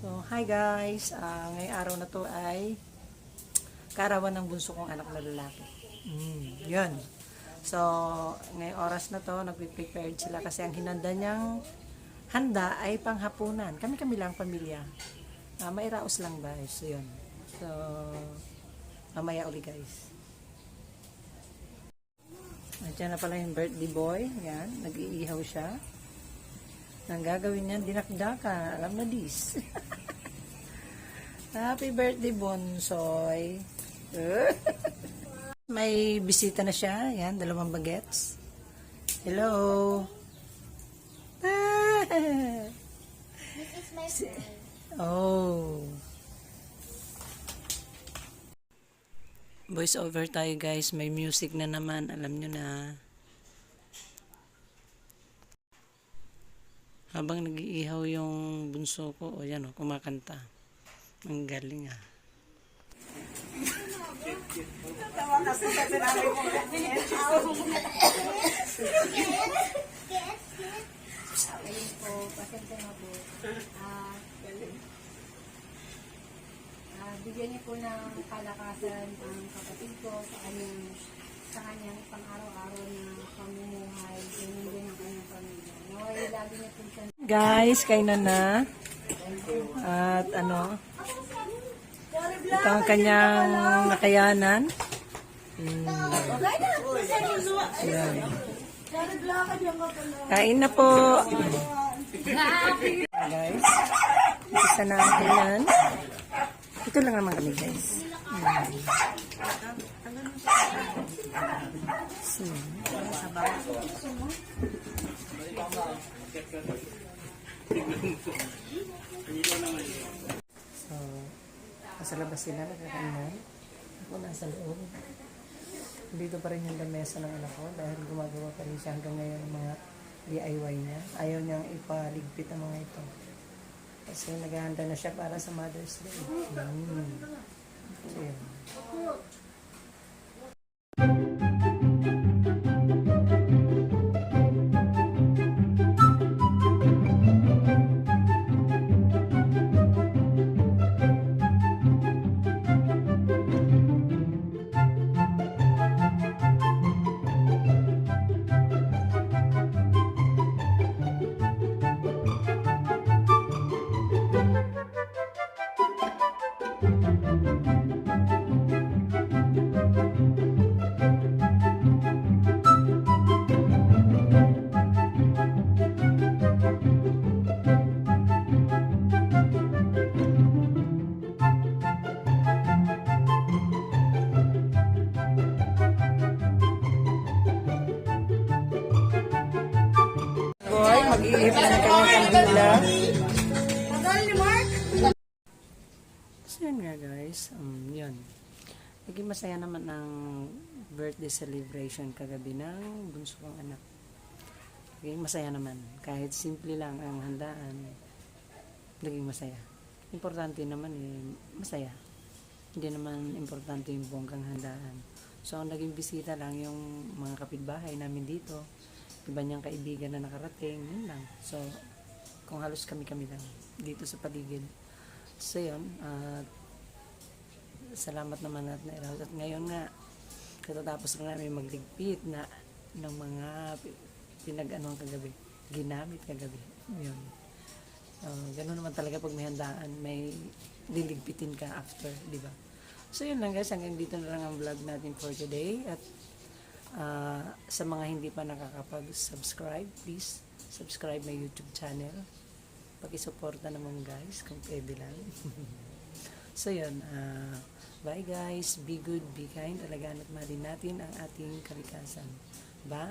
So, hi guys. Ngayong araw na to ay kaarawan ng bunso kong anak na lalaki. Yun. So, ngayong oras na to, nagpe-prepared sila kasi ang hinanda niyang handa ay panghapunan. Kami-kami lang, pamilya. Mairaos lang guys. So, yun. So, mamaya uli guys. Nandiyan na pala yung birthday boy. Yan, nag-iihaw siya. Ang gagawin niyan, dinakdaka. Alam na dis. Happy birthday, Bonsoy. May bisita na siya. Yan, 2 bagets. Hello. This is my friend. Oh. Voice over tayo guys. May music na naman. Alam nyo na. Habang nag-iihaw yung bunso ko, o yan o, kumakanta. Ang galing ah. Tawa kasi sinabi mo. Ayun po, pasensya na po. Bigyan niyo po ng kalakasan ang kapatid ko sa kanyang pang-araw-araw na pamumuhay, ganyan din ang kanyang pamilya. Naway, lagi niya po siya. Guys, kainan na. At ano, ito ang kanyang nakayanan. Yan. Kain na po. Guys, isa na ang kainan. Ito lang naman kami guys. So, nasa labas sila nagkakainan. Ako nasa loob. Dito pa rin yung lamesa ng anak ko dahil gumagawa pa rin siya hanggang ngayon ng mga DIY niya. Ayaw niyang ipaligpit ang mga ito. Kasi naghahanda na siya para sa Mother's Day. So, yun. Mag-iihip na ng kanyang kandila. So yun nga guys, yun. Naging masaya naman ang birthday celebration kagabi ng bunso kong anak. Naging masaya naman. Kahit simple lang ang handaan, naging masaya. Importante naman masaya. Hindi naman importante yung bonggang handaan. So ang naging bisita lang yung mga kapitbahay namin dito. Iba niyang kaibigan na nakarating, yun lang. So, kung halos kami-kami lang dito sa paligid. So, yun. Salamat naman at nairaos. At ngayon nga, katatapos lang namin magligpit na ng mga pinag-anong kagabi. Ginamit kagabi. Yun. Ganun naman talaga pag may handaan, may liligpitin ka after, di ba? So, yun lang guys. Hanggang dito na lang ang vlog natin for today. At sa mga hindi pa nakakapag-subscribe, please subscribe my YouTube channel. Pakisuporta naman guys kung pwede lang. So yun, bye guys, be good, be kind, alagaan at mahalin natin ang ating kalikasan. Bye!